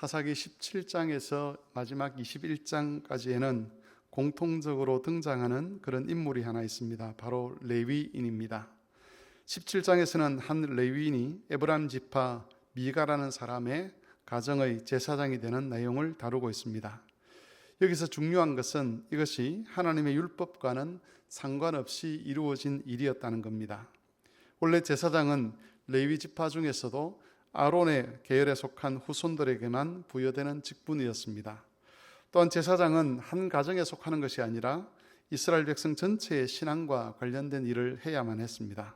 사사기 17장에서 마지막 21장까지에는 공통적으로 등장하는 그런 인물이 하나 있습니다. 바로 레위인입니다. 17장에서는 한 레위인이 에브라임 지파 미가라는 사람의 가정의 제사장이 되는 내용을 다루고 있습니다. 여기서 중요한 것은 이것이 하나님의 율법과는 상관없이 이루어진 일이었다는 겁니다. 원래 제사장은 레위 지파 중에서도 아론의 계열에 속한 후손들에게만 부여되는 직분이었습니다. 또한 제사장은 한 가정에 속하는 것이 아니라 이스라엘 백성 전체의 신앙과 관련된 일을 해야만 했습니다.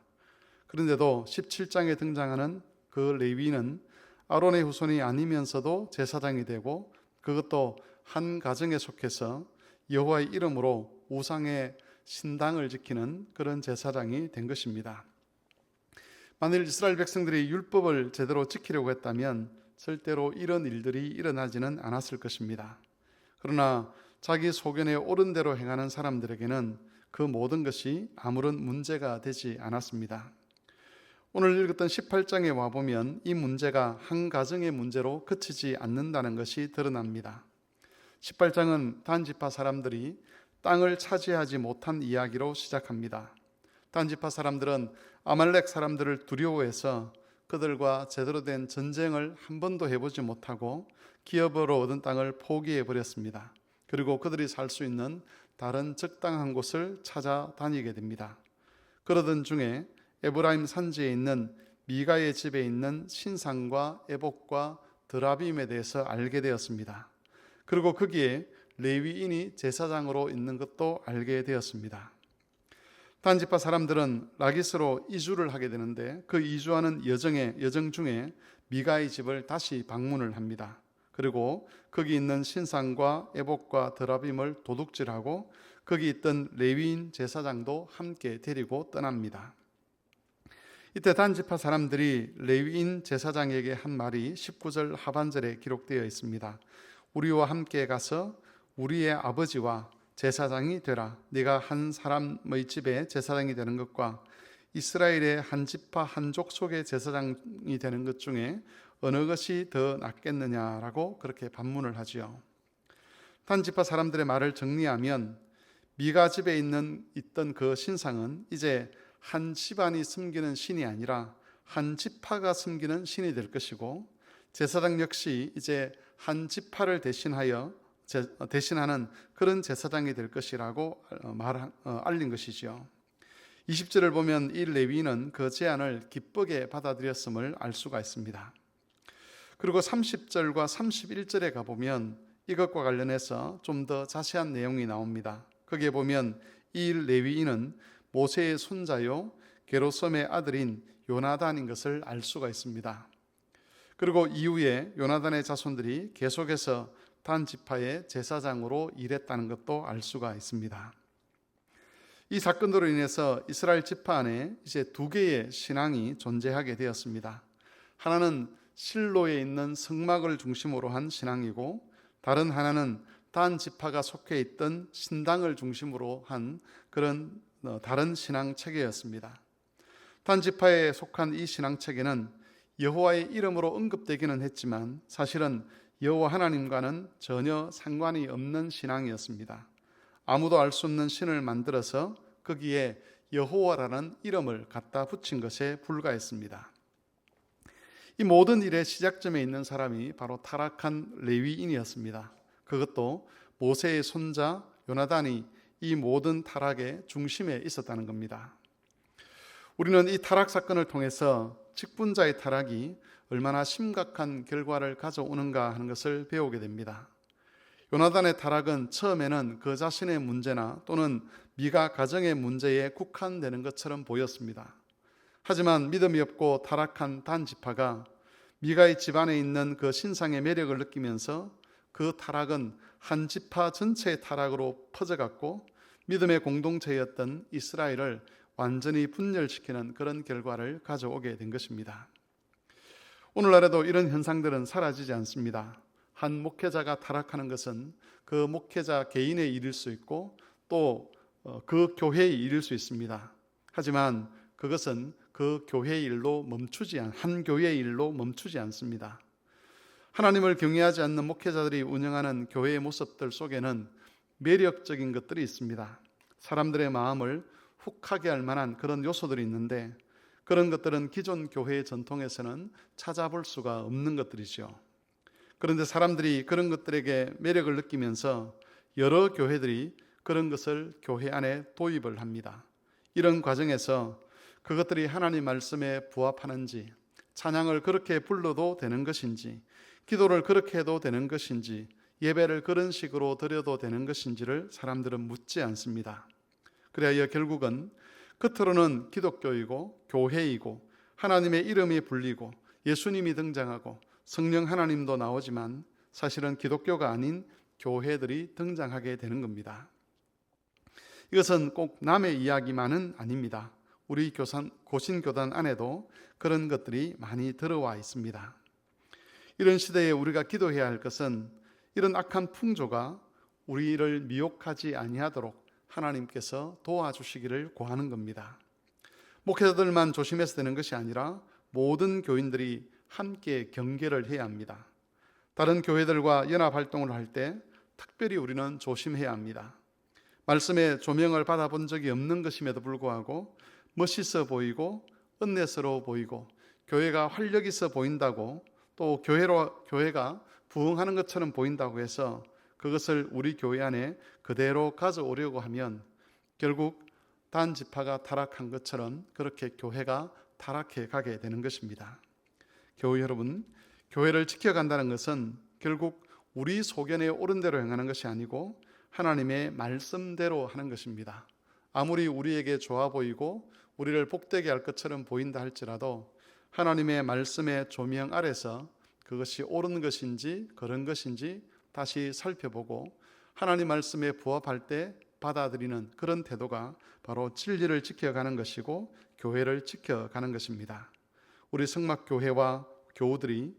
그런데도 17장에 등장하는 그 레위인은 아론의 후손이 아니면서도 제사장이 되고, 그것도 한 가정에 속해서 여호와의 이름으로 우상의 신당을 지키는 그런 제사장이 된 것입니다. 만일 이스라엘 백성들이 율법을 제대로 지키려고 했다면 절대로 이런 일들이 일어나지는 않았을 것입니다. 그러나 자기 소견에 옳은 대로 행하는 사람들에게는 그 모든 것이 아무런 문제가 되지 않았습니다. 오늘 읽었던 18장에 와보면 이 문제가 한 가정의 문제로 그치지 않는다는 것이 드러납니다. 18장은 단지파 사람들이 땅을 차지하지 못한 이야기로 시작합니다. 단지파 사람들은 아말렉 사람들을 두려워해서 그들과 제대로 된 전쟁을 한 번도 해보지 못하고 기업으로 얻은 땅을 포기해버렸습니다. 그리고 그들이 살 수 있는 다른 적당한 곳을 찾아다니게 됩니다. 그러던 중에 에브라임 산지에 있는 미가의 집에 있는 신상과 에복과 드라빔에 대해서 알게 되었습니다. 그리고 거기에 레위인이 제사장으로 있는 것도 알게 되었습니다. 단지파 사람들은 라기스로 이주를 하게 되는데 그 이주하는 여정 중에 미가의 집을 다시 방문을 합니다. 그리고 거기 있는 신상과 에복과 드라빔을 도둑질하고 거기 있던 레위인 제사장도 함께 데리고 떠납니다. 이때 단지파 사람들이 레위인 제사장에게 한 말이 19절 하반절에 기록되어 있습니다. 우리와 함께 가서 우리의 아버지와 제사장이 되라. 네가 한 사람의 집에 제사장이 되는 것과 이스라엘의 한 지파 한 족속의 제사장이 되는 것 중에 어느 것이 더 낫겠느냐라고 그렇게 반문을 하지요. 단지파 사람들의 말을 정리하면 미가 집에 있던 그 신상은 이제 한 집안이 섬기는 신이 아니라 한 지파가 섬기는 신이 될 것이고, 제사장 역시 이제 한 지파를 대신하는 그런 제사장이 될 것이라고 알린 것이죠. 20절을 보면 이 레위인은 그 제안을 기쁘게 받아들였음을 알 수가 있습니다. 그리고 30절과 31절에 가보면 이것과 관련해서 좀 더 자세한 내용이 나옵니다. 거기에 보면 이 레위인은 모세의 손자요 게르솜의 아들인 요나단인 것을 알 수가 있습니다. 그리고 이후에 요나단의 자손들이 계속해서 단지파의 제사장으로 일했다는 것도 알 수가 있습니다. 이 사건으로 인해서 이스라엘 지파 안에 이제 두 개의 신앙이 존재하게 되었습니다. 하나는 실로에 있는 성막을 중심으로 한 신앙이고, 다른 하나는 단지파가 속해 있던 신당을 중심으로 한 그런 다른 신앙 체계였습니다. 단지파에 속한 이 신앙 체계는 여호와의 이름으로 언급되기는 했지만 사실은 여호와 하나님과는 전혀 상관이 없는 신앙이었습니다. 아무도 알 수 없는 신을 만들어서 거기에 여호와라는 이름을 갖다 붙인 것에 불과했습니다. 이 모든 일의 시작점에 있는 사람이 바로 타락한 레위인이었습니다. 그것도 모세의 손자 요나단이 이 모든 타락의 중심에 있었다는 겁니다. 우리는 이 타락 사건을 통해서 직분자의 타락이 얼마나 심각한 결과를 가져오는가 하는 것을 배우게 됩니다. 요나단의 타락은 처음에는 그 자신의 문제나 또는 미가 가정의 문제에 국한되는 것처럼 보였습니다. 하지만 믿음이 없고 타락한 단지파가 미가의 집안에 있는 그 신상의 매력을 느끼면서 그 타락은 한 지파 전체의 타락으로 퍼져갔고 믿음의 공동체였던 이스라엘을 완전히 분열시키는 그런 결과를 가져오게 된 것입니다. 오늘날에도 이런 현상들은 사라지지 않습니다. 한 목회자가 타락하는 것은 그 목회자 개인의 일일 수 있고 또 그 교회의 일일 수 있습니다. 하지만 그것은 그 교회의 일로 한 교회의 일로 멈추지 않습니다. 하나님을 경외하지 않는 목회자들이 운영하는 교회의 모습들 속에는 매력적인 것들이 있습니다. 사람들의 마음을 훅하게 할 만한 그런 요소들이 있는데, 그런 것들은 기존 교회의 전통에서는 찾아볼 수가 없는 것들이죠. 그런데 사람들이 그런 것들에게 매력을 느끼면서 여러 교회들이 그런 것을 교회 안에 도입을 합니다. 이런 과정에서 그것들이 하나님 말씀에 부합하는지, 찬양을 그렇게 불러도 되는 것인지, 기도를 그렇게 해도 되는 것인지, 예배를 그런 식으로 드려도 되는 것인지를 사람들은 묻지 않습니다. 그래야 결국은 겉으로는 기독교이고 교회이고 하나님의 이름이 불리고 예수님이 등장하고 성령 하나님도 나오지만 사실은 기독교가 아닌 교회들이 등장하게 되는 겁니다. 이것은 꼭 남의 이야기만은 아닙니다. 우리 고신교단 안에도 그런 것들이 많이 들어와 있습니다. 이런 시대에 우리가 기도해야 할 것은 이런 악한 풍조가 우리를 미혹하지 아니하도록 하나님께서 도와주시기를 구하는 겁니다. 목회자들만 조심해서 되는 것이 아니라 모든 교인들이 함께 경계를 해야 합니다. 다른 교회들과 연합활동을 할 때 특별히 우리는 조심해야 합니다. 말씀의 조명을 받아본 적이 없는 것임에도 불구하고 멋있어 보이고 은혜스러워 보이고 교회가 활력 있어 보인다고, 또 교회가 부흥하는 것처럼 보인다고 해서 그것을 우리 교회 안에 그대로 가져오려고 하면 결국 단지파가 타락한 것처럼 그렇게 교회가 타락해 가게 되는 것입니다. 교회 여러분, 교회를 지켜간다는 것은 결국 우리 소견에 옳은 대로 행하는 것이 아니고 하나님의 말씀대로 하는 것입니다. 아무리 우리에게 좋아 보이고 우리를 복되게 할 것처럼 보인다 할지라도 하나님의 말씀의 조명 아래서 그것이 옳은 것인지 그런 것인지 다시 살펴보고 하나님 말씀에 부합할 때 받아들이는 그런 태도가 바로 진리를 지켜가는 것이고 교회를 지켜가는 것입니다. 우리 성막교회와 교우들이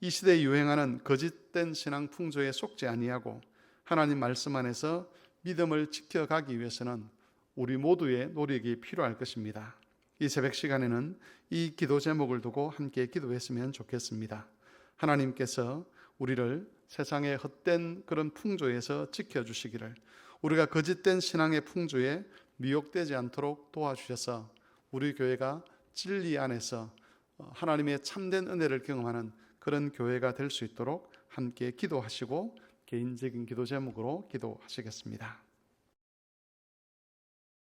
이 시대에 유행하는 거짓된 신앙 풍조에 속지 아니하고 하나님 말씀 안에서 믿음을 지켜가기 위해서는 우리 모두의 노력이 필요할 것입니다. 이 새벽 시간에는 이 기도 제목을 두고 함께 기도했으면 좋겠습니다. 하나님께서 우리를 세상의 헛된 그런 풍조에서 지켜주시기를, 우리가 거짓된 신앙의 풍조에 미혹되지 않도록 도와주셔서 우리 교회가 진리 안에서 하나님의 참된 은혜를 경험하는 그런 교회가 될 수 있도록 함께 기도하시고 개인적인 기도 제목으로 기도하시겠습니다.